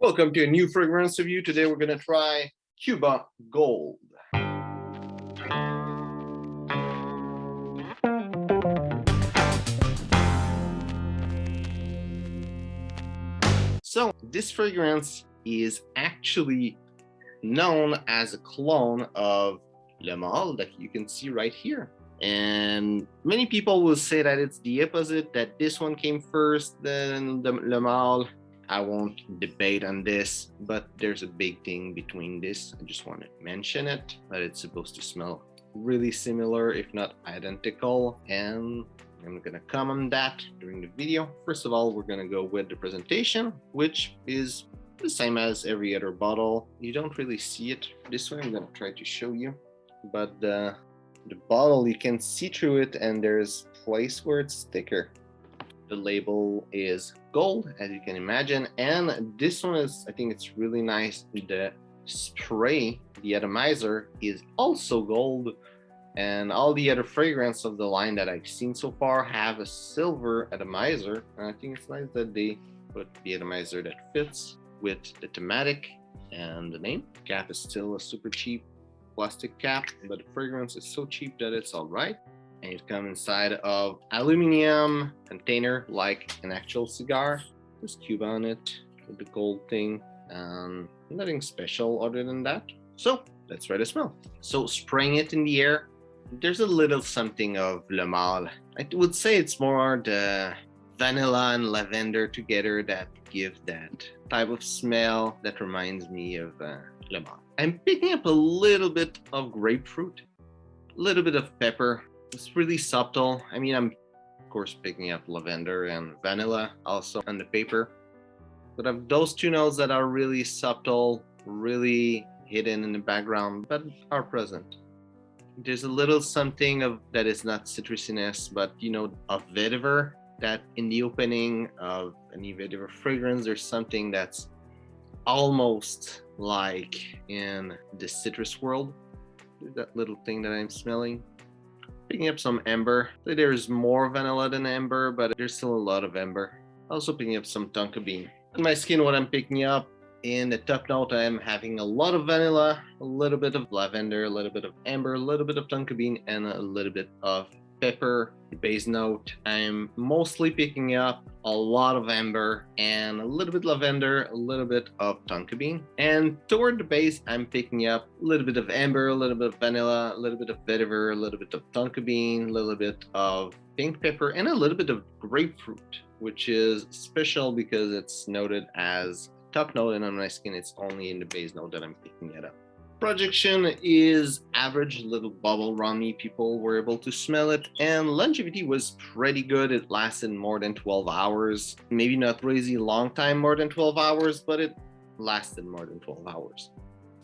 Welcome to a new fragrance review. Today we're going to try Cuba Gold. So this fragrance is actually known as a clone of Mâle that you can see right here. And many people will say that it's the opposite, that this one came first, then the Mâle. I won't debate on this, but there's a big thing between this. I just want to mention it, that it's supposed to smell really similar, if not identical, and I'm gonna come on that during the video. First of all, we're gonna go with the presentation, which is the same as every other bottle. You don't really see it this way. I'm gonna try to show you, but the bottle, you can see through it, and there's a place where it's thicker. The label is gold, as you can imagine, and this one is, I think it's really nice. The spray, the atomizer, is also gold, and all the other fragrances of the line that I've seen so far have a silver atomizer, and I think it's nice that they put the atomizer that fits with the thematic and the name. Cap is still a super cheap plastic cap, but the fragrance is so cheap that it's all right. And it comes inside of aluminum container like an actual cigar. There's Cuba on it with the gold thing, and nothing special other than that. So let's try the smell. So spraying it in the air, there's a little something of Mâle. I would say it's more the vanilla and lavender together that give that type of smell that reminds me of Mâle. I'm picking up a little bit of grapefruit, a little bit of pepper. It's really subtle. I mean, I'm of course picking up lavender and vanilla also on the paper, but I have those two notes that are really subtle, really hidden in the background, but are present. There's a little something of that is not citrusiness, but of vetiver, that in the opening of any vetiver fragrance, there's something that's almost like in the citrus world. That little thing that I'm smelling. Picking up some amber. There's more vanilla than amber, but there's still a lot of amber. Also picking up some tonka bean. On my skin, what I'm picking up in the top note, I'm having a lot of vanilla, a little bit of lavender, a little bit of amber, a little bit of tonka bean, and a little bit of pepper. Base note, I'm mostly picking up a lot of amber and a little bit lavender, a little bit of tonka bean. And toward the base, I'm picking up a little bit of amber, a little bit of vanilla, a little bit of vetiver, a little bit of tonka bean, a little bit of pink pepper, and a little bit of grapefruit, which is special because it's noted as top note, and on my skin, it's only in the base note that I'm picking it up. Projection is average, little bubble around me. People were able to smell it, and longevity was pretty good. It lasted more than 12 hours. Maybe not crazy long time, more than 12 hours, but it lasted more than 12 hours.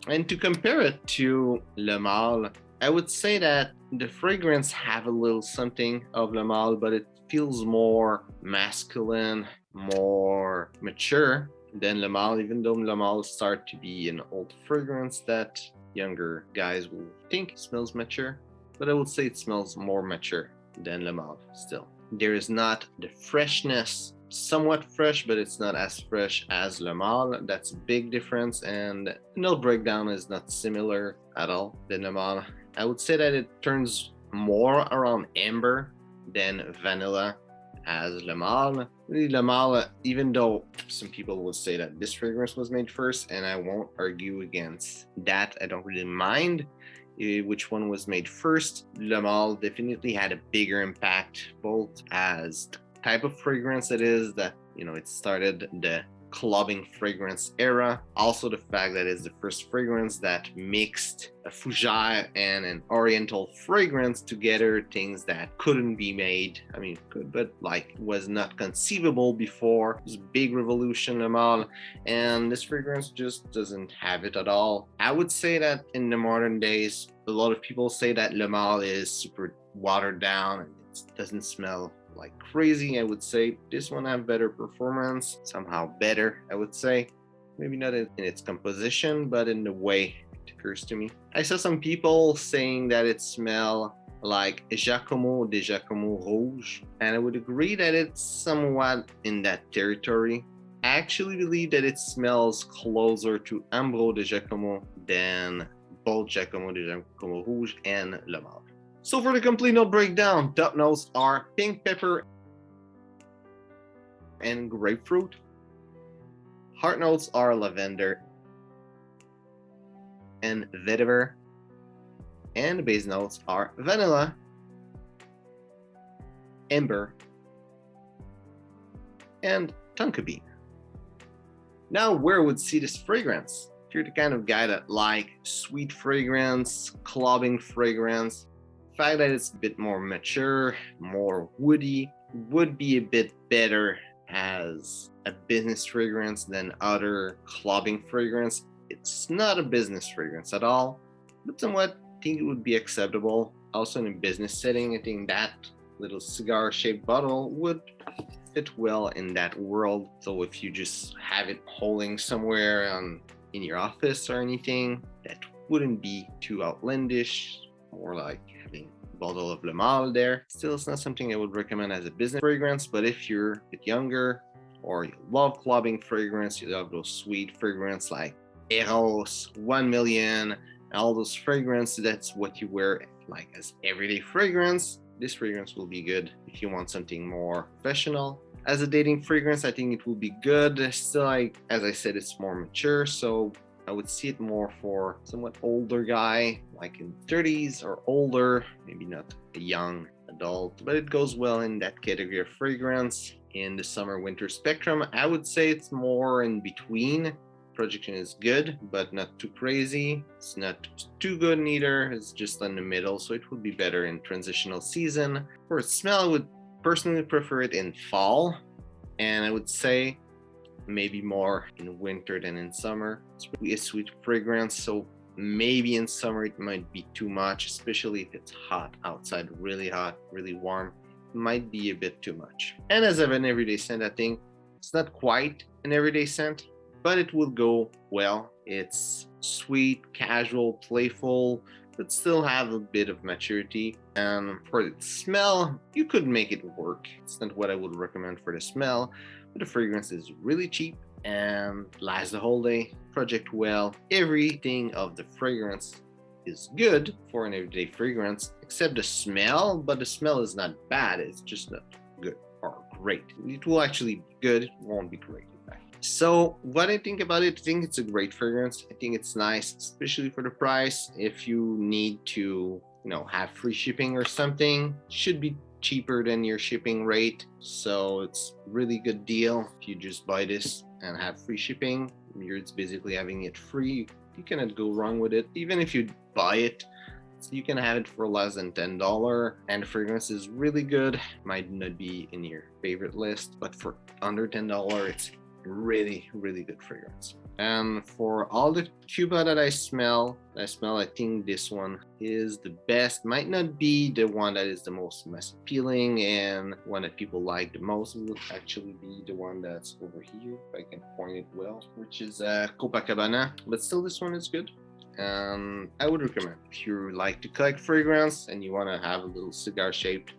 And to compare it to Mâle, I would say that the fragrance have a little something of Mâle, but it feels more masculine, more mature than Mâle, even though Mâle start to be an old fragrance that younger guys will think smells mature, but I would say it smells more mature than Mâle still. There is not the freshness, somewhat fresh, but it's not as fresh as Mâle. That's a big difference, and the note breakdown is not similar at all than Mâle. I would say that it turns more around amber than vanilla as Mâle. Really, Mâle, even though some people would say that this fragrance was made first, and I won't argue against that, I don't really mind which one was made first. Mâle definitely had a bigger impact, both as the type of fragrance it is, that it started the clubbing fragrance era. Also the fact that it's the first fragrance that mixed a fougere and an oriental fragrance together, things that couldn't be made. I mean, could, but was not conceivable before. It was a big revolution, Mâle, and this fragrance just doesn't have it at all. I would say that in the modern days, a lot of people say that Mâle is super watered down and it doesn't smell like crazy. I would say this one have better performance, somehow better, I would say. Maybe not in its composition, but in the way it occurs to me. I saw some people saying that it smells like Giacomo de Giacomo Rouge, and I would agree that it's somewhat in that territory. actually believe that it smells closer to Ambro de Giacomo than both Giacomo de Giacomo Rouge and Le Mâle. So for the complete note breakdown, top notes are pink pepper and grapefruit. Heart notes are lavender and vetiver. And base notes are vanilla, amber, and tonka bean. Now, where would see this fragrance? If you're the kind of guy that like sweet fragrance, clubbing fragrance, the fact that it's a bit more mature, more woody, would be a bit better as a business fragrance than other clubbing fragrance. It's not a business fragrance at all, but somewhat I think it would be acceptable. Also in a business setting, I think that little cigar-shaped bottle would fit well in that world. So if you just have it holding somewhere in your office or anything, that wouldn't be too outlandish, more like having a bottle of Le Mâle there. Still, it's not something I would recommend as a business fragrance, but if you're a bit younger or you love clubbing fragrance, you love those sweet fragrance like Eros, 1 Million, all those fragrances, that's what you wear like as everyday fragrance. This fragrance will be good if you want something more professional. As a dating fragrance, I think it will be good. Still, like as I said, it's more mature, so I would see it more for somewhat older guy, like in 30s or older, maybe not a young adult, but it goes well in that category of fragrance. In the summer winter spectrum, I would say it's more in between. Projection is good, but not too crazy. It's not too good neither. It's just in the middle, so it would be better in transitional season. For smell, I would personally prefer it in fall, and I would say maybe more in winter than in summer. It's really a sweet fragrance, so maybe in summer it might be too much, especially if it's hot outside, really hot, really warm. It might be a bit too much. And as of an everyday scent, I think it's not quite an everyday scent, but it will go well. It's sweet, casual, playful, but still have a bit of maturity. And for the smell, you could make it work. It's not what I would recommend for the smell, but the fragrance is really cheap and lasts the whole day, project well. Everything of the fragrance is good for an everyday fragrance, except the smell, but the smell is not bad, it's just not good or great. It will actually be good, it won't be great. So what I think about it, I think it's a great fragrance. I think it's nice, especially for the price. If you need to, have free shipping or something, it should be cheaper than your shipping rate. So it's really good deal. If you just buy this and have free shipping, it's basically having it free. You cannot go wrong with it. Even if you buy it, so you can have it for less than $10, and the fragrance is really good. Might not be in your favorite list, but for under $10, it's really good fragrance. And for all the Cuba that I smell, I think this one is the best. Might not be the one that is the most mass appealing and one that people like the most. It will actually be the one that's over here, if I can point it well, which is Copacabana, but still this one is good. I would recommend if you like to collect fragrance and you want to have a little cigar shaped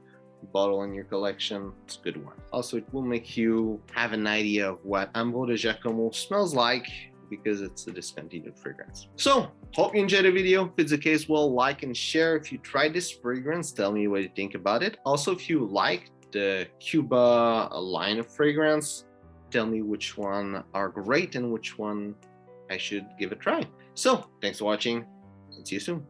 bottle in your collection, it's a good one. Also, it will make you have an idea of what Ambro de Giacomo smells like, because it's a discontinued fragrance. So, hope you enjoyed the video. If it's the case, well, like and share. If you tried this fragrance, tell me what you think about it. Also, if you like the Cuba line of fragrance, tell me which one are great and which one I should give a try. So, thanks for watching and see you soon.